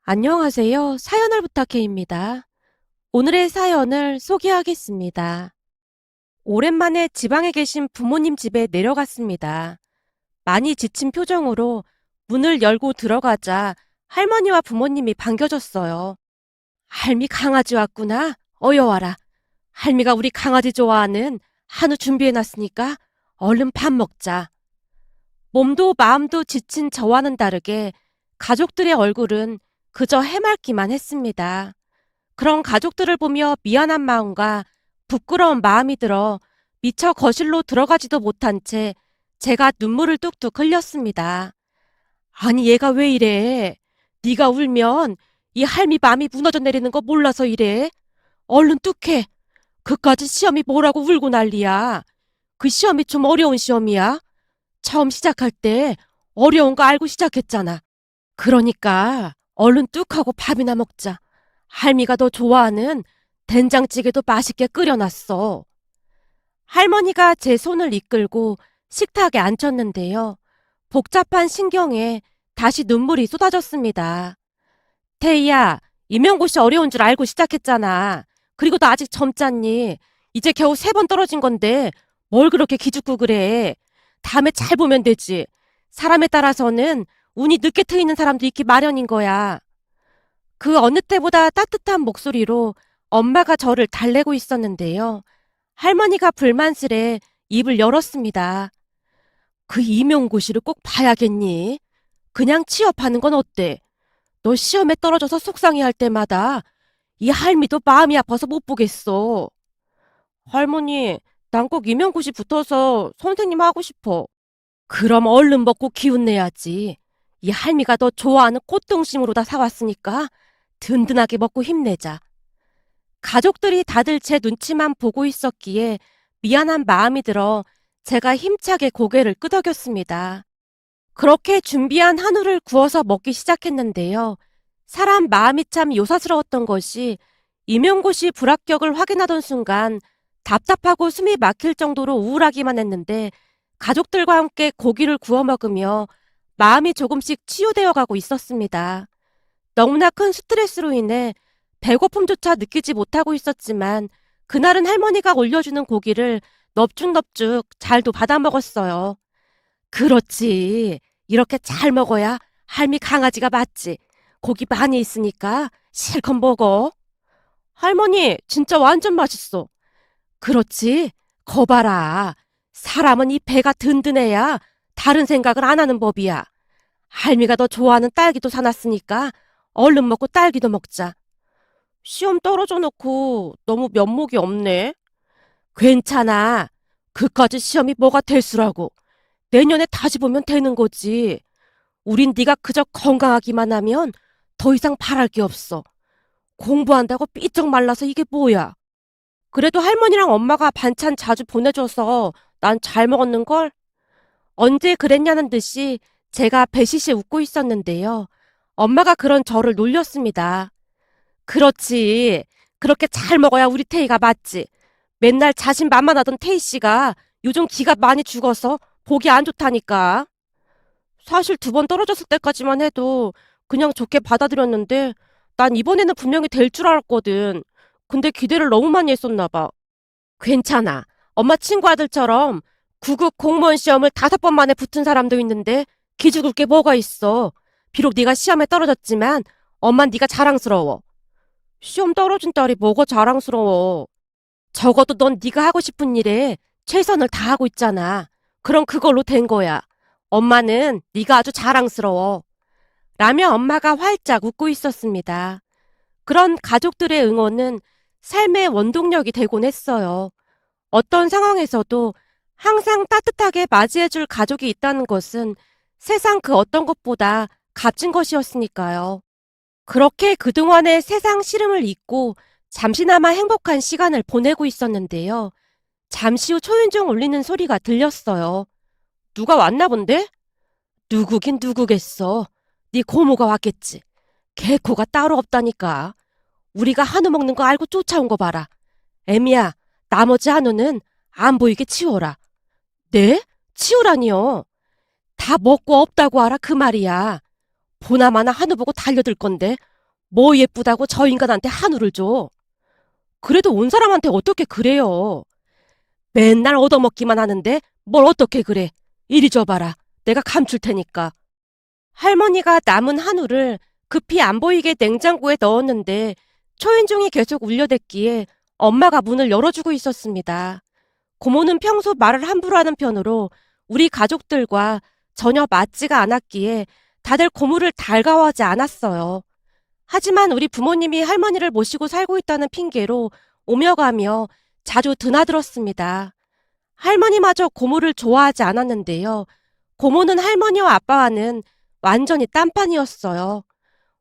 안녕하세요. 사연을 부탁해입니다. 오늘의 사연을 소개하겠습니다. 오랜만에 지방에 계신 부모님 집에 내려갔습니다. 많이 지친 표정으로 문을 열고 들어가자 할머니와 부모님이 반겨줬어요. 할미 강아지 왔구나. 어여 와라. 할미가 우리 강아지 좋아하는 한우 준비해놨으니까 얼른 밥 먹자. 몸도 마음도 지친 저와는 다르게 가족들의 얼굴은 그저 해맑기만 했습니다. 그런 가족들을 보며 미안한 마음과 부끄러운 마음이 들어 미처 거실로 들어가지도 못한 채 제가 눈물을 뚝뚝 흘렸습니다. 아니 얘가 왜 이래? 네가 울면 이 할미 마음이 무너져 내리는 거 몰라서 이래? 얼른 뚝해. 그까지 시험이 뭐라고 울고 난리야. 그 시험이 좀 어려운 시험이야. 처음 시작할 때 어려운 거 알고 시작했잖아. 그러니까 얼른 뚝하고 밥이나 먹자. 할미가 더 좋아하는 된장찌개도 맛있게 끓여놨어. 할머니가 제 손을 이끌고 식탁에 앉혔는데요. 복잡한 신경에 다시 눈물이 쏟아졌습니다. 태희야, 임용고시 어려운 줄 알고 시작했잖아. 그리고 너 아직 젊잖니. 이제 겨우 3번 떨어진 건데 뭘 그렇게 기죽고 그래. 다음에 잘 보면 되지. 사람에 따라서는 운이 늦게 트이는 사람도 있기 마련인 거야. 그 어느 때보다 따뜻한 목소리로 엄마가 저를 달래고 있었는데요. 할머니가 불만스레 입을 열었습니다. 그 임용고시를 꼭 봐야겠니? 그냥 취업하는 건 어때? 너 시험에 떨어져서 속상해할 때마다 이 할미도 마음이 아파서 못 보겠어. 할머니, 난 꼭 임용고시 붙어서 선생님 하고 싶어. 그럼 얼른 먹고 기운 내야지. 이 할미가 너 좋아하는 꽃등심으로 다 사왔으니까 든든하게 먹고 힘내자. 가족들이 다들 제 눈치만 보고 있었기에 미안한 마음이 들어 제가 힘차게 고개를 끄덕였습니다. 그렇게 준비한 한우를 구워서 먹기 시작했는데요. 사람 마음이 참 요사스러웠던 것이 임용고시 불합격을 확인하던 순간 답답하고 숨이 막힐 정도로 우울하기만 했는데 가족들과 함께 고기를 구워 먹으며 마음이 조금씩 치유되어 가고 있었습니다. 너무나 큰 스트레스로 인해 배고픔조차 느끼지 못하고 있었지만 그날은 할머니가 올려주는 고기를 넙죽넙죽 잘도 받아 먹었어요. 그렇지. 이렇게 잘 먹어야 할미 강아지가 맞지. 고기 많이 있으니까 실컷 먹어. 할머니, 진짜 완전 맛있어. 그렇지. 거봐라. 사람은 이 배가 든든해야 다른 생각을 안 하는 법이야. 할미가 더 좋아하는 딸기도 사놨으니까 얼른 먹고 딸기도 먹자. 시험 떨어져 놓고 너무 면목이 없네. 괜찮아. 그까지 시험이 뭐가 될수라고. 내년에 다시 보면 되는 거지. 우린 네가 그저 건강하기만 하면 더 이상 바랄 게 없어. 공부한다고 삐쩍 말라서 이게 뭐야. 그래도 할머니랑 엄마가 반찬 자주 보내줘서 난 잘 먹었는걸? 언제 그랬냐는 듯이 제가 배시시 웃고 있었는데요. 엄마가 그런 저를 놀렸습니다. 그렇지. 그렇게 잘 먹어야 우리 태희가 맞지. 맨날 자신만만하던 태희 씨가 요즘 기가 많이 죽어서 보기 안 좋다니까. 사실 2번 떨어졌을 때까지만 해도 그냥 좋게 받아들였는데 난 이번에는 분명히 될 줄 알았거든. 근데 기대를 너무 많이 했었나 봐. 괜찮아. 엄마 친구 아들처럼 9급 공무원 시험을 5번 만에 붙은 사람도 있는데 기죽을 게 뭐가 있어. 비록 네가 시험에 떨어졌지만 엄만 네가 자랑스러워. 시험 떨어진 딸이 뭐가 자랑스러워. 적어도 넌 네가 하고 싶은 일에 최선을 다하고 있잖아. 그럼 그걸로 된 거야. 엄마는 네가 아주 자랑스러워. 라며 엄마가 활짝 웃고 있었습니다. 그런 가족들의 응원은 삶의 원동력이 되곤 했어요. 어떤 상황에서도 항상 따뜻하게 맞이해줄 가족이 있다는 것은 세상 그 어떤 것보다 값진 것이었으니까요. 그렇게 그동안의 세상 시름을 잊고 잠시나마 행복한 시간을 보내고 있었는데요. 잠시 후 초인종 울리는 소리가 들렸어요. 누가 왔나 본데? 누구긴 누구겠어. 네 고모가 왔겠지. 개코가 따로 없다니까. 우리가 한우 먹는 거 알고 쫓아온 거 봐라. 애미야, 나머지 한우는 안 보이게 치워라. 네? 치우라니요. 다 먹고 없다고 하라 그 말이야. 보나마나 한우 보고 달려들 건데 뭐 예쁘다고 저 인간한테 한우를 줘. 그래도 온 사람한테 어떻게 그래요. 맨날 얻어먹기만 하는데 뭘 어떻게 그래. 이리 줘봐라. 내가 감출 테니까. 할머니가 남은 한우를 급히 안 보이게 냉장고에 넣었는데 초인종이 계속 울려댔기에 엄마가 문을 열어주고 있었습니다. 고모는 평소 말을 함부로 하는 편으로 우리 가족들과 전혀 맞지가 않았기에 다들 고모를 달가워하지 않았어요. 하지만 우리 부모님이 할머니를 모시고 살고 있다는 핑계로 오며 가며 자주 드나들었습니다. 할머니마저 고모를 좋아하지 않았는데요. 고모는 할머니와 아빠와는 완전히 딴판이었어요.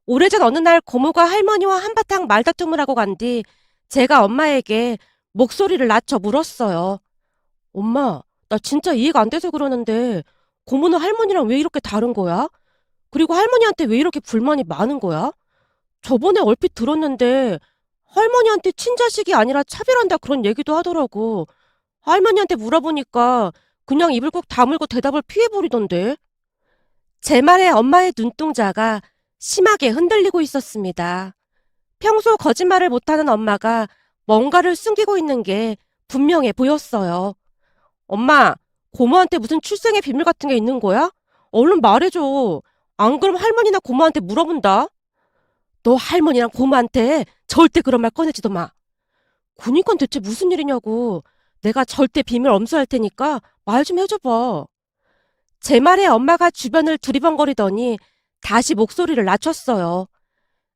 오래전 어느 날 고모가 할머니와 한바탕 말다툼을 하고 간 뒤 제가 엄마에게 목소리를 낮춰 물었어요. 엄마, 나 진짜 이해가 안 돼서 그러는데 고모는 할머니랑 왜 이렇게 다른 거야? 그리고 할머니한테 왜 이렇게 불만이 많은 거야? 저번에 얼핏 들었는데 할머니한테 친자식이 아니라 차별한다 그런 얘기도 하더라고. 할머니한테 물어보니까 그냥 입을 꼭 다물고 대답을 피해버리던데. 제 말에 엄마의 눈동자가 심하게 흔들리고 있었습니다. 평소 거짓말을 못하는 엄마가 뭔가를 숨기고 있는 게 분명해 보였어요. 엄마, 고모한테 무슨 출생의 비밀 같은 게 있는 거야? 얼른 말해줘. 안 그럼 할머니나 고모한테 물어본다. 너 할머니랑 고모한테 절대 그런 말 꺼내지도 마. 그니까 대체 무슨 일이냐고. 내가 절대 비밀 엄수할 테니까 말 좀 해줘봐. 제 말에 엄마가 주변을 두리번거리더니 다시 목소리를 낮췄어요.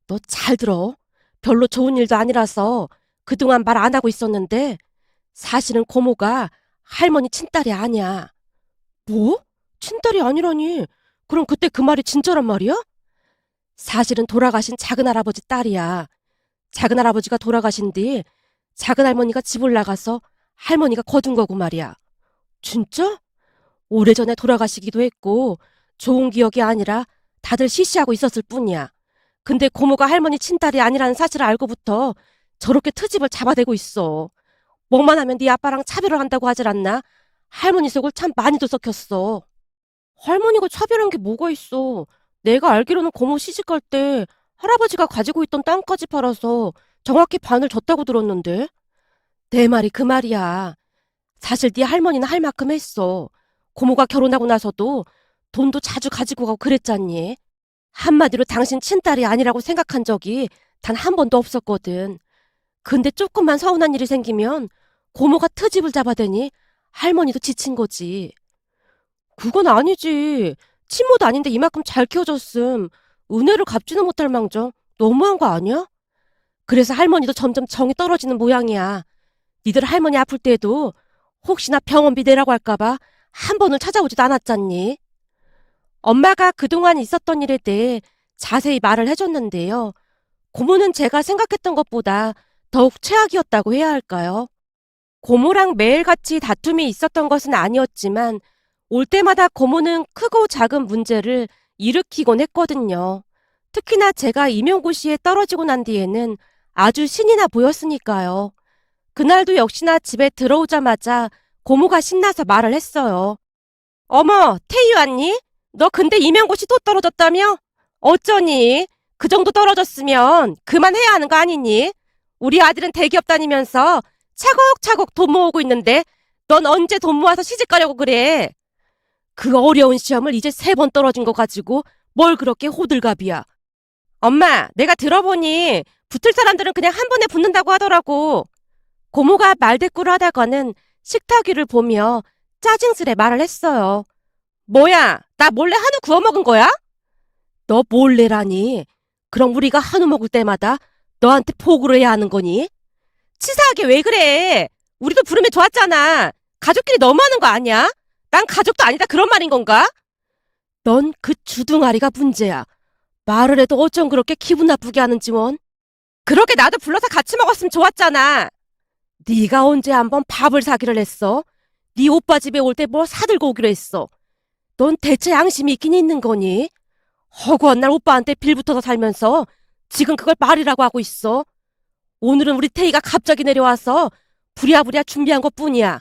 너 잘 들어. 별로 좋은 일도 아니라서 그동안 말 안 하고 있었는데 사실은 고모가 할머니 친딸이 아니야. 뭐? 친딸이 아니라니. 그럼 그때 그 말이 진짜란 말이야? 사실은 돌아가신 작은할아버지 딸이야. 작은할아버지가 돌아가신 뒤 작은할머니가 집을 나가서 할머니가 거둔 거고 말이야. 진짜? 오래전에 돌아가시기도 했고 좋은 기억이 아니라 다들 시시하고 있었을 뿐이야. 근데 고모가 할머니 친딸이 아니라는 사실을 알고부터 저렇게 트집을 잡아대고 있어. 뭐만 하면 네 아빠랑 차별을 한다고 하질 않나? 할머니 속을 참 많이도 썩혔어. 할머니가 차별한 게 뭐가 있어. 내가 알기로는 고모 시집갈 때 할아버지가 가지고 있던 땅까지 팔아서 정확히 반을 줬다고 들었는데. 내 말이 그 말이야. 사실 네 할머니는 할 만큼 했어. 고모가 결혼하고 나서도 돈도 자주 가지고 가고 그랬잖니. 한마디로 당신 친딸이 아니라고 생각한 적이 단 한 번도 없었거든. 근데 조금만 서운한 일이 생기면 고모가 트집을 잡아대니 할머니도 지친 거지. 그건 아니지. 친모도 아닌데 이만큼 잘 키워줬음. 은혜를 갚지는 못할 망정 너무한 거 아니야? 그래서 할머니도 점점 정이 떨어지는 모양이야. 니들 할머니 아플 때에도 혹시나 병원비 내라고 할까봐 한 번을 찾아오지도 않았잖니. 엄마가 그동안 있었던 일에 대해 자세히 말을 해줬는데요. 고모는 제가 생각했던 것보다 더욱 최악이었다고 해야 할까요? 고모랑 매일같이 다툼이 있었던 것은 아니었지만 올 때마다 고모는 크고 작은 문제를 일으키곤 했거든요. 특히나 제가 임용고시에 떨어지고 난 뒤에는 아주 신이 나 보였으니까요. 그날도 역시나 집에 들어오자마자 고모가 신나서 말을 했어요. 어머, 태희 왔니? 너 근데 임용고시 또 떨어졌다며? 어쩌니? 그 정도 떨어졌으면 그만해야 하는 거 아니니? 우리 아들은 대기업 다니면서 차곡차곡 돈 모으고 있는데 넌 언제 돈 모아서 시집 가려고 그래? 그 어려운 시험을 이제 3번 떨어진 거 가지고 뭘 그렇게 호들갑이야. 엄마, 내가 들어보니 붙을 사람들은 그냥 한 번에 붙는다고 하더라고. 고모가 말대꾸를 하다가는 식탁 위를 보며 짜증스레 말을 했어요. 뭐야, 나 몰래 한우 구워 먹은 거야? 너 몰래라니? 그럼 우리가 한우 먹을 때마다 너한테 포구를 해야 하는 거니? 치사하게 왜 그래? 우리도 부르면 좋았잖아. 가족끼리 너무하는 거 아니야? 난 가족도 아니다 그런 말인 건가? 넌 그 주둥아리가 문제야. 말을 해도 어쩜 그렇게 기분 나쁘게 하는지 원. 그렇게 나도 불러서 같이 먹었으면 좋았잖아. 네가 언제 한번 밥을 사기를 했어? 네 오빠 집에 올 때 뭐 사들고 오기로 했어. 넌 대체 양심이 있긴 있는 거니? 허구한 날 오빠한테 빌붙어서 살면서 지금 그걸 말이라고 하고 있어. 오늘은 우리 태희가 갑자기 내려와서 부랴부랴 준비한 것뿐이야.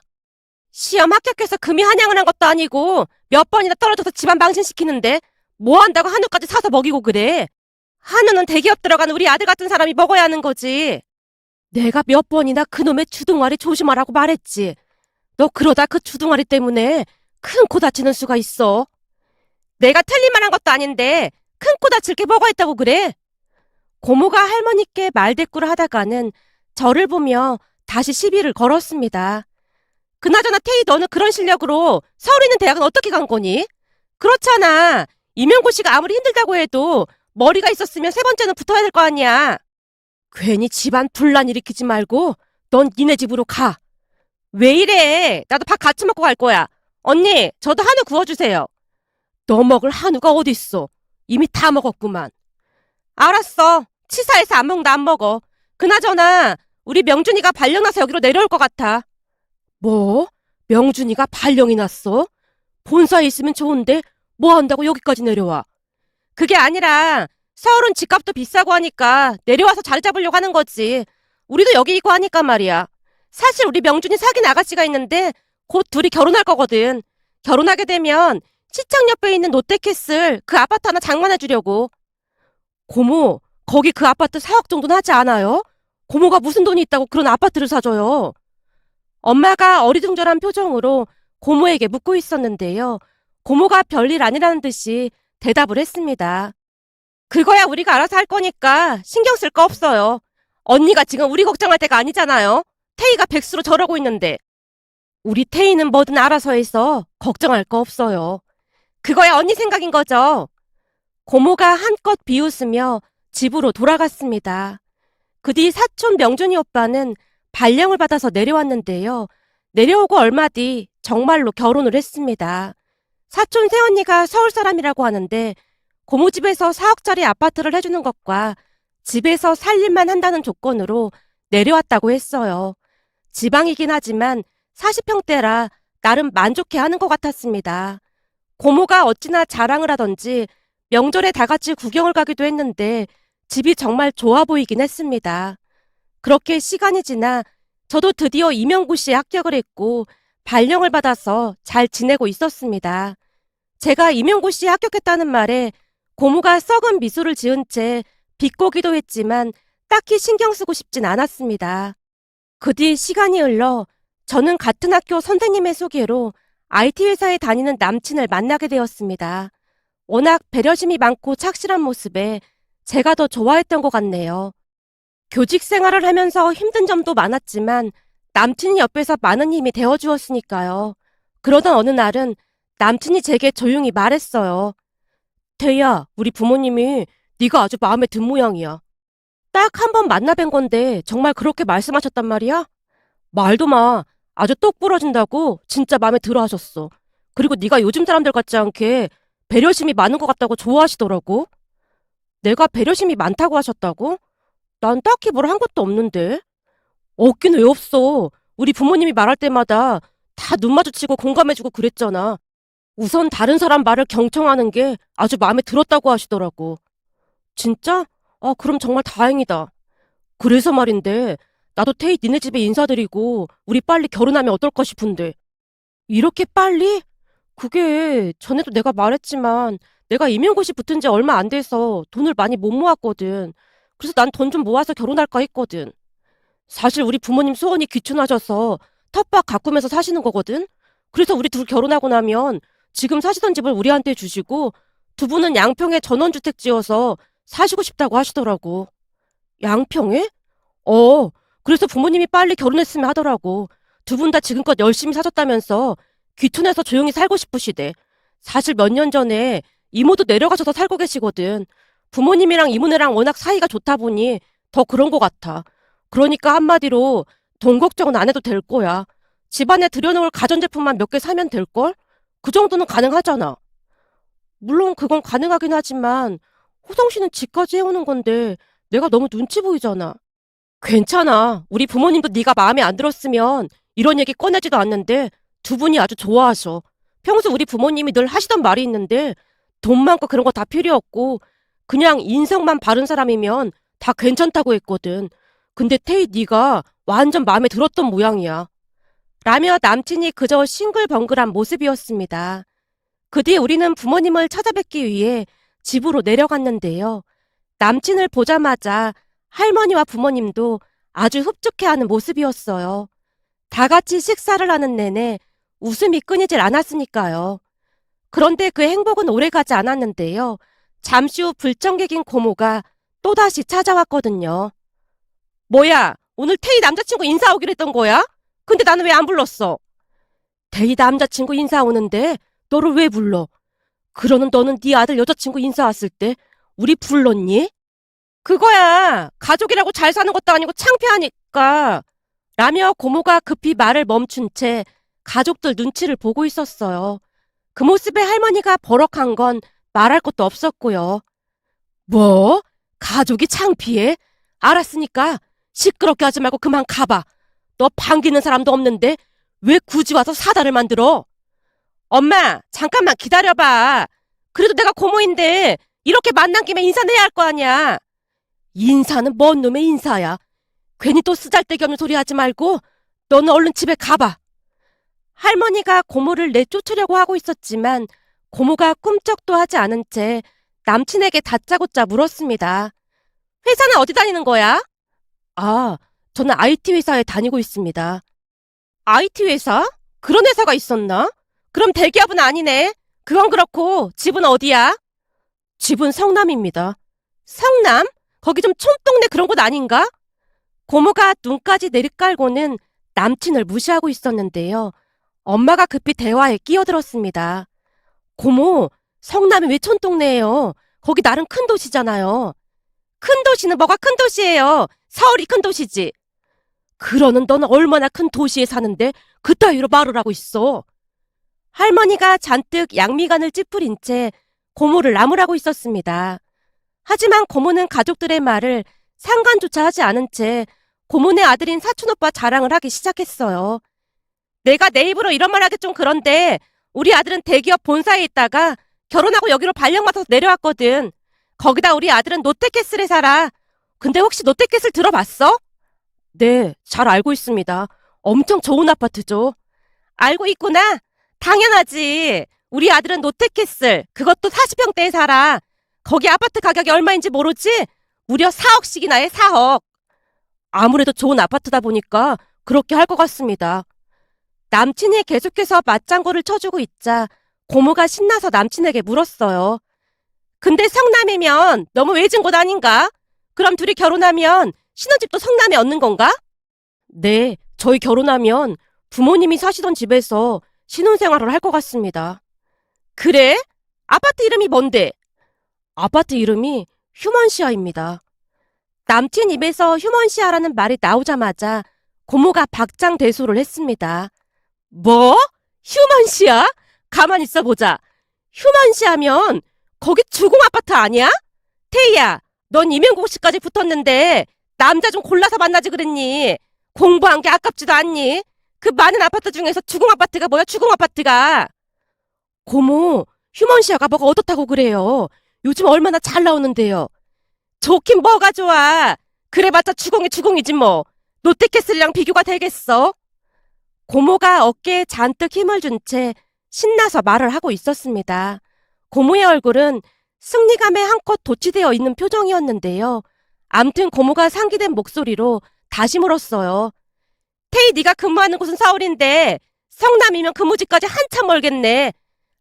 시험 합격해서 금이 한양을 한 것도 아니고 몇 번이나 떨어져서 집안 망신시키는데 뭐 한다고 한우까지 사서 먹이고 그래. 한우는 대기업 들어간 우리 아들 같은 사람이 먹어야 하는 거지. 내가 몇 번이나 그놈의 주둥아리 조심하라고 말했지. 너 그러다 그 주둥아리 때문에 큰 코 다치는 수가 있어. 내가 틀린 말 한 것도 아닌데 큰 코 다칠 게 뭐가 있다고 그래? 고모가 할머니께 말대꾸를 하다가는 저를 보며 다시 시비를 걸었습니다. 그나저나 태희 너는 그런 실력으로 서울에 있는 대학은 어떻게 간 거니? 그렇잖아. 이명고 씨가 아무리 힘들다고 해도 머리가 있었으면 세 번째는 붙어야 될 거 아니야. 괜히 집안 분란 일으키지 말고 넌 니네 집으로 가. 왜 이래? 나도 밥 같이 먹고 갈 거야. 언니, 저도 한우 구워주세요. 너 먹을 한우가 어딨어? 이미 다 먹었구만. 알았어. 치사해서 안 먹는다 안 먹어. 그나저나 우리 명준이가 발령 나서 여기로 내려올 것 같아. 뭐? 명준이가 발령이 났어? 본사에 있으면 좋은데 뭐 한다고 여기까지 내려와? 그게 아니라 서울은 집값도 비싸고 하니까 내려와서 자리 잡으려고 하는 거지. 우리도 여기 있고 하니까 말이야. 사실 우리 명준이 사귄 아가씨가 있는데 곧 둘이 결혼할 거거든. 결혼하게 되면 시청 옆에 있는 롯데캐슬 그 아파트 하나 장만해 주려고. 고모, 거기 그 아파트 4억 정도는 하지 않아요? 고모가 무슨 돈이 있다고 그런 아파트를 사줘요? 엄마가 어리둥절한 표정으로 고모에게 묻고 있었는데요. 고모가 별일 아니라는 듯이 대답을 했습니다. 그거야 우리가 알아서 할 거니까 신경 쓸 거 없어요. 언니가 지금 우리 걱정할 때가 아니잖아요. 태희가 백수로 저러고 있는데. 우리 태희는 뭐든 알아서 해서 걱정할 거 없어요. 그거야 언니 생각인 거죠. 고모가 한껏 비웃으며 집으로 돌아갔습니다. 그 뒤 사촌 명준이 오빠는 발령을 받아서 내려왔는데요. 내려오고 얼마 뒤 정말로 결혼을 했습니다. 사촌 새언니가 서울 사람이라고 하는데 고모 집에서 4억짜리 아파트를 해주는 것과 집에서 살 일만 한다는 조건으로 내려왔다고 했어요. 지방이긴 하지만 40평대라 나름 만족해 하는 것 같았습니다. 고모가 어찌나 자랑을 하던지 명절에 다 같이 구경을 가기도 했는데 집이 정말 좋아 보이긴 했습니다. 그렇게 시간이 지나 저도 드디어 임용고시에 합격을 했고 발령을 받아서 잘 지내고 있었습니다. 제가 임용고시에 합격했다는 말에 고모가 썩은 미소를 지은 채 비꼬기도 했지만 딱히 신경 쓰고 싶진 않았습니다. 그 뒤 시간이 흘러 저는 같은 학교 선생님의 소개로 IT 회사에 다니는 남친을 만나게 되었습니다. 워낙 배려심이 많고 착실한 모습에 제가 더 좋아했던 것 같네요. 교직 생활을 하면서 힘든 점도 많았지만 남친이 옆에서 많은 힘이 되어주었으니까요. 그러던 어느 날은 남친이 제게 조용히 말했어요. 태희야, 우리 부모님이 네가 아주 마음에 든 모양이야. 딱 한 번 만나 뵌 건데 정말 그렇게 말씀하셨단 말이야? 말도 마. 아주 똑 부러진다고 진짜 마음에 들어 하셨어. 그리고 네가 요즘 사람들 같지 않게 배려심이 많은 것 같다고 좋아하시더라고. 내가 배려심이 많다고 하셨다고? 난 딱히 뭘 한 것도 없는데. 없긴 왜 없어. 우리 부모님이 말할 때마다 다 눈 마주치고 공감해주고 그랬잖아. 우선 다른 사람 말을 경청하는 게 아주 마음에 들었다고 하시더라고. 진짜? 아, 그럼 정말 다행이다. 그래서 말인데 나도 태희 니네 집에 인사드리고 우리 빨리 결혼하면 어떨까 싶은데. 이렇게 빨리? 그게 전에도 내가 말했지만 내가 임용고시 붙은 지 얼마 안 돼서 돈을 많이 못 모았거든. 그래서 난 돈 좀 모아서 결혼할까 했거든. 사실 우리 부모님 소원이 귀춘하셔서 텃밭 가꾸면서 사시는 거거든. 그래서 우리 둘 결혼하고 나면 지금 사시던 집을 우리한테 주시고 두 분은 양평에 전원주택 지어서 사시고 싶다고 하시더라고. 양평에? 그래서 부모님이 빨리 결혼했으면 하더라고. 두 분 다 지금껏 열심히 사셨다면서 귀촌해서 조용히 살고 싶으시대. 사실 몇 년 전에 이모도 내려가셔서 살고 계시거든. 부모님이랑 이모네랑 워낙 사이가 좋다 보니 더 그런 것 같아. 그러니까 한마디로 돈 걱정은 안 해도 될 거야. 집안에 들여놓을 가전제품만 몇 개 사면 될걸? 그 정도는 가능하잖아. 물론 그건 가능하긴 하지만 호성 씨는 집까지 해오는 건데 내가 너무 눈치 보이잖아. 괜찮아. 우리 부모님도 네가 마음에 안 들었으면 이런 얘기 꺼내지도 않는데 두 분이 아주 좋아하셔. 평소 우리 부모님이 늘 하시던 말이 있는데 돈 많고 그런 거 다 필요 없고 그냥 인성만 바른 사람이면 다 괜찮다고 했거든. 근데 태희 네가 완전 마음에 들었던 모양이야. 라며 남친이 그저 싱글벙글한 모습이었습니다. 그 뒤에 우리는 부모님을 찾아뵙기 위해 집으로 내려갔는데요. 남친을 보자마자 할머니와 부모님도 아주 흡족해하는 모습이었어요. 다 같이 식사를 하는 내내 웃음이 끊이질 않았으니까요. 그런데 그 행복은 오래가지 않았는데요. 잠시 후 불청객인 고모가 또다시 찾아왔거든요. 뭐야, 오늘 태희 남자친구 인사 오기로 했던 거야? 근데 나는 왜 안 불렀어? 태희 남자친구 인사 오는데 너를 왜 불러? 그러는 너는 네 아들 여자친구 인사 왔을 때 우리 불렀니? 그거야, 가족이라고 잘 사는 것도 아니고 창피하니까. 라며 고모가 급히 말을 멈춘 채 가족들 눈치를 보고 있었어요. 그 모습에 할머니가 버럭한 건 말할 것도 없었고요. 뭐? 가족이 창피해? 알았으니까 시끄럽게 하지 말고 그만 가봐. 너 반기는 사람도 없는데 왜 굳이 와서 사다를 만들어? 엄마, 잠깐만 기다려봐. 그래도 내가 고모인데 이렇게 만난 김에 인사는 해야 할 거 아니야. 인사는 뭔 놈의 인사야. 괜히 또 쓰잘데기 없는 소리 하지 말고 너는 얼른 집에 가봐. 할머니가 고모를 내쫓으려고 하고 있었지만 고모가 꿈쩍도 하지 않은 채 남친에게 다짜고짜 물었습니다. 회사는 어디 다니는 거야? 아, 저는 IT 회사에 다니고 있습니다. IT 회사? 그런 회사가 있었나? 그럼 대기업은 아니네. 그건 그렇고 집은 어디야? 집은 성남입니다. 성남? 거기 좀 촌동네 그런 곳 아닌가? 고모가 눈까지 내리깔고는 남친을 무시하고 있었는데요. 엄마가 급히 대화에 끼어들었습니다. 고모, 성남이 왜 촌동네예요? 거기 나름 큰 도시잖아요. 큰 도시는 뭐가 큰 도시예요? 서울이 큰 도시지. 그러는 넌 얼마나 큰 도시에 사는데 그따위로 말을 하고 있어. 할머니가 잔뜩 양미간을 찌푸린 채 고모를 나무라고 있었습니다. 하지만 고모는 가족들의 말을 상관조차 하지 않은 채 고모네 아들인 사촌오빠 자랑을 하기 시작했어요. 내가 내 입으로 이런 말 하기 좀 그런데 우리 아들은 대기업 본사에 있다가 결혼하고 여기로 발령 맡아서 내려왔거든. 거기다 우리 아들은 롯데캐슬에 살아. 근데 혹시 롯데캐슬 들어봤어? 네, 잘 알고 있습니다. 엄청 좋은 아파트죠. 알고 있구나. 당연하지. 우리 아들은 롯데캐슬, 그것도 40평대에 살아. 거기 아파트 가격이 얼마인지 모르지? 무려 4억씩이나 해, 4억. 아무래도 좋은 아파트다 보니까 그렇게 할 것 같습니다. 남친이 계속해서 맞장구를 쳐주고 있자 고모가 신나서 남친에게 물었어요. 근데 성남이면 너무 외진 곳 아닌가? 그럼 둘이 결혼하면 신혼집도 성남에 얻는 건가? 네, 저희 결혼하면 부모님이 사시던 집에서 신혼생활을 할 것 같습니다. 그래? 아파트 이름이 뭔데? 아파트 이름이 휴먼시아입니다. 남친 입에서 휴먼시아라는 말이 나오자마자 고모가 박장대소를 했습니다. 뭐? 휴먼시아? 가만 있어 보자. 휴먼시아면 거기 주공 아파트 아니야? 태희야, 넌 임용고시까지 붙었는데 남자 좀 골라서 만나지 그랬니? 공부한 게 아깝지도 않니? 그 많은 아파트 중에서 주공 아파트가 뭐야, 주공 아파트가? 고모, 휴먼시아가 뭐가 어떻다고 그래요? 요즘 얼마나 잘 나오는데요. 좋긴 뭐가 좋아. 그래봤자 주공이 주공이지 뭐. 롯데캐슬이랑 비교가 되겠어? 고모가 어깨에 잔뜩 힘을 준 채 신나서 말을 하고 있었습니다. 고모의 얼굴은 승리감에 한껏 도취되어 있는 표정이었는데요. 암튼 고모가 상기된 목소리로 다시 물었어요. 태희 네가 근무하는 곳은 서울인데 성남이면 근무지까지 한참 멀겠네.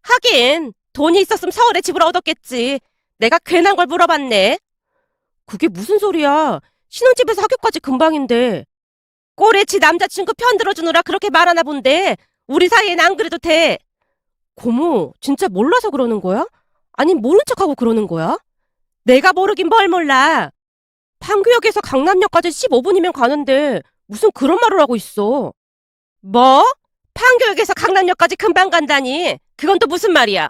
하긴 돈이 있었으면 서울에 집을 얻었겠지. 내가 괜한 걸 물어봤네. 그게 무슨 소리야. 신혼집에서 학교까지 금방인데. 꼬레치 남자친구 편 들어주느라 그렇게 말하나 본데 우리 사이엔 안 그래도 돼. 고모, 진짜 몰라서 그러는 거야? 아니 모른 척하고 그러는 거야? 내가 모르긴 뭘 몰라. 판교역에서 강남역까지 15분이면 가는데 무슨 그런 말을 하고 있어. 뭐? 판교역에서 강남역까지 금방 간다니. 그건 또 무슨 말이야?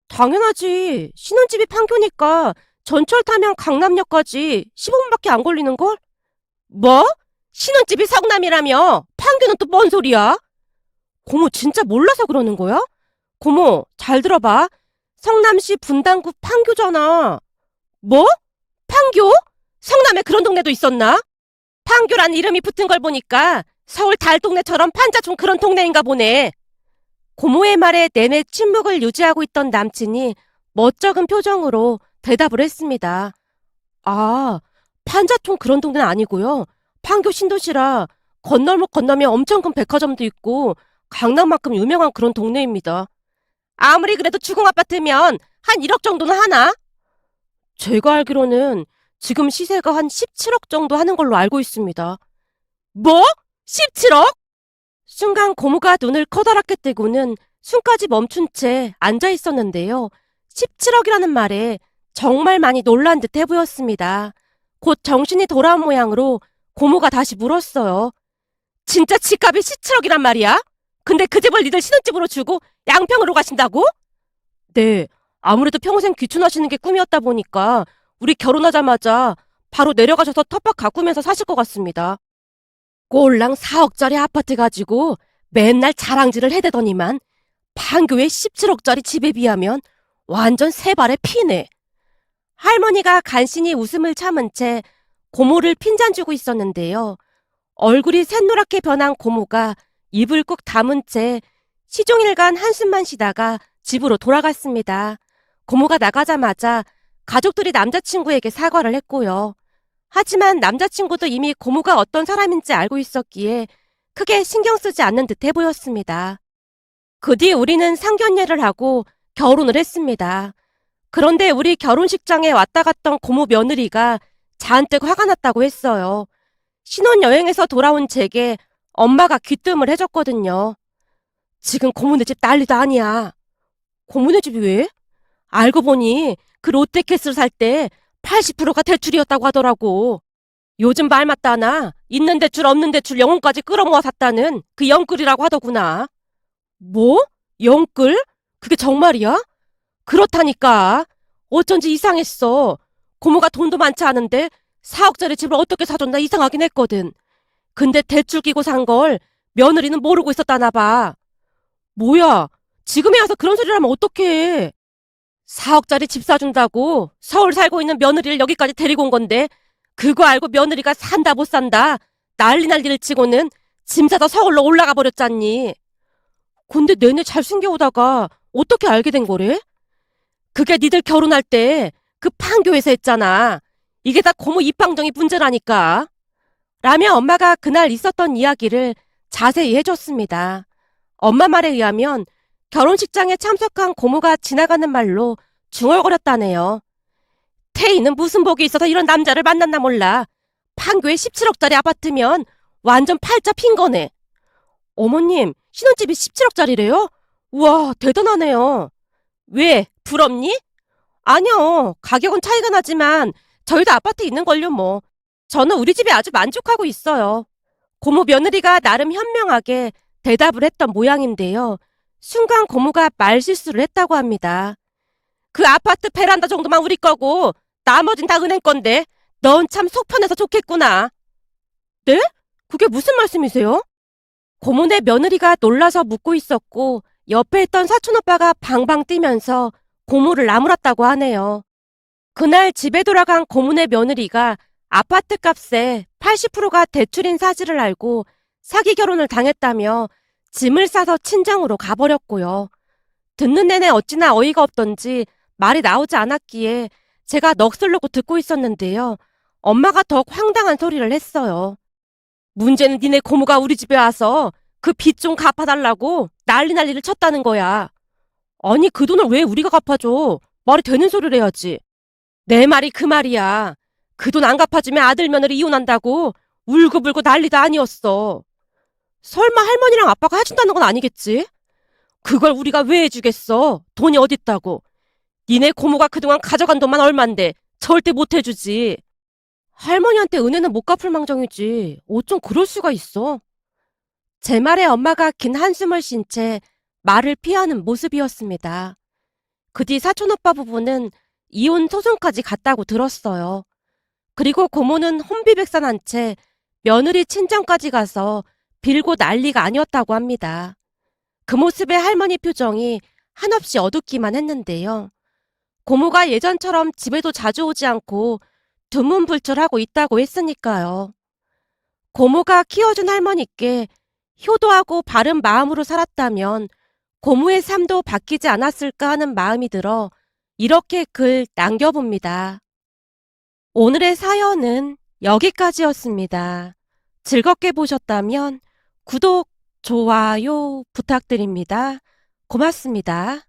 당연하지. 신혼집이 판교니까 전철 타면 강남역까지 15분밖에 안 걸리는걸? 뭐? 신혼집이 성남이라며? 판교는 또 뭔 소리야? 고모 진짜 몰라서 그러는 거야? 고모 잘 들어봐. 성남시 분당구 판교잖아. 뭐? 판교? 성남에 그런 동네도 있었나? 판교란 이름이 붙은 걸 보니까 서울 달동네처럼 판자촌 그런 동네인가 보네. 고모의 말에 내내 침묵을 유지하고 있던 남친이 멋쩍은 표정으로 대답을 했습니다. 아, 판자촌 그런 동네는 아니고요. 판교 신도시라 건널목 건너면 엄청 큰 백화점도 있고 강남만큼 유명한 그런 동네입니다. 아무리 그래도 주공 아파트면 한 1억 정도는 하나? 제가 알기로는 지금 시세가 한 17억 정도 하는 걸로 알고 있습니다. 뭐? 17억? 순간 고모가 눈을 커다랗게 뜨고는 숨까지 멈춘 채 앉아 있었는데요. 17억이라는 말에 정말 많이 놀란 듯해 보였습니다. 곧 정신이 돌아온 모양으로 고모가 다시 물었어요. 진짜 집값이 17억이란 말이야? 근데 그 집을 니들 신혼집으로 주고 양평으로 가신다고? 네, 아무래도 평생 귀촌하시는 게 꿈이었다 보니까 우리 결혼하자마자 바로 내려가셔서 텃밭 가꾸면서 사실 것 같습니다. 꼴랑 4억짜리 아파트 가지고 맨날 자랑질을 해대더니만 판교의 17억짜리 집에 비하면 완전 세 발의 피네. 할머니가 간신히 웃음을 참은 채 고모를 핀잔주고 있었는데요. 얼굴이 샛노랗게 변한 고모가 입을 꾹 다문 채 시종일관 한숨만 쉬다가 집으로 돌아갔습니다. 고모가 나가자마자 가족들이 남자친구에게 사과를 했고요. 하지만 남자친구도 이미 고모가 어떤 사람인지 알고 있었기에 크게 신경 쓰지 않는 듯해 보였습니다. 그 뒤 우리는 상견례를 하고 결혼을 했습니다. 그런데 우리 결혼식장에 왔다 갔던 고모 며느리가 잔뜩 화가 났다고 했어요. 신혼여행에서 돌아온 제게 엄마가 귀뜸을 해줬거든요. 지금 고모네 집 난리도 아니야. 고모네 집이 왜? 알고 보니 그 롯데캐슬 살 때 80%가 대출이었다고 하더라고. 요즘 말 맞다나 있는 대출 없는 대출 영혼까지 끌어모아 샀다는 그 영끌이라고 하더구나. 뭐? 영끌? 그게 정말이야? 그렇다니까. 어쩐지 이상했어. 고모가 돈도 많지 않은데 4억짜리 집을 어떻게 사줬나 이상하긴 했거든. 근데 대출 끼고 산 걸 며느리는 모르고 있었다나 봐. 뭐야? 지금에 와서 그런 소리를 하면 어떡해. 4억짜리 집 사준다고 서울 살고 있는 며느리를 여기까지 데리고 온 건데 그거 알고 며느리가 산다 못 산다 난리를 치고는 짐 싸서 서울로 올라가 버렸잖니. 근데 내내 잘 숨겨오다가 어떻게 알게 된 거래? 그게 니들 결혼할 때 그 판교에서 했잖아. 이게 다 고모 입방정이 문제라니까. 라며 엄마가 그날 있었던 이야기를 자세히 해줬습니다. 엄마 말에 의하면 결혼식장에 참석한 고모가 지나가는 말로 중얼거렸다네요. 태희는 무슨 복이 있어서 이런 남자를 만났나 몰라. 판교에 17억짜리 아파트면 완전 팔자 핀 거네. 어머님, 신혼집이 17억짜리래요? 우와, 대단하네요. 왜, 부럽니? 아니요, 가격은 차이가 나지만 저희도 아파트 있는걸요 뭐. 저는 우리 집에 아주 만족하고 있어요. 고모 며느리가 나름 현명하게 대답을 했던 모양인데요. 순간 고모가 말실수를 했다고 합니다. 그 아파트 베란다 정도만 우리 거고 나머진 다 은행 건데 넌 참 속 편해서 좋겠구나. 네? 그게 무슨 말씀이세요? 고모네 며느리가 놀라서 묻고 있었고 옆에 있던 사촌오빠가 방방 뛰면서 고모를 나무랐다고 하네요. 그날 집에 돌아간 고모네 며느리가 아파트 값에 80%가 대출인 사실을 알고 사기 결혼을 당했다며 짐을 싸서 친정으로 가버렸고요. 듣는 내내 어찌나 어이가 없던지 말이 나오지 않았기에 제가 넋을 놓고 듣고 있었는데요. 엄마가 더욱 황당한 소리를 했어요. 문제는 니네 고모가 우리 집에 와서 그 빚 좀 갚아달라고 난리를 쳤다는 거야. 아니 그 돈을 왜 우리가 갚아줘? 말이 되는 소리를 해야지. 내 말이 그 말이야. 그 돈 안 갚아주면 아들 며느리 이혼한다고 울고불고 난리도 아니었어. 설마 할머니랑 아빠가 해준다는 건 아니겠지? 그걸 우리가 왜 해주겠어? 돈이 어딨다고. 니네 고모가 그동안 가져간 돈만 얼만데 절대 못 해주지. 할머니한테 은혜는 못 갚을 망정이지. 어쩜 그럴 수가 있어. 제 말에 엄마가 긴 한숨을 쉰 채 말을 피하는 모습이었습니다. 그 뒤 사촌오빠 부부는 이혼 소송까지 갔다고 들었어요. 그리고 고모는 혼비백산한 채 며느리 친정까지 가서 빌고 난리가 아니었다고 합니다. 그 모습에 할머니 표정이 한없이 어둡기만 했는데요. 고모가 예전처럼 집에도 자주 오지 않고 두문불출하고 있다고 했으니까요. 고모가 키워준 할머니께 효도하고 바른 마음으로 살았다면 고모의 삶도 바뀌지 않았을까 하는 마음이 들어 이렇게 글 남겨봅니다. 오늘의 사연은 여기까지였습니다. 즐겁게 보셨다면 구독, 좋아요 부탁드립니다. 고맙습니다.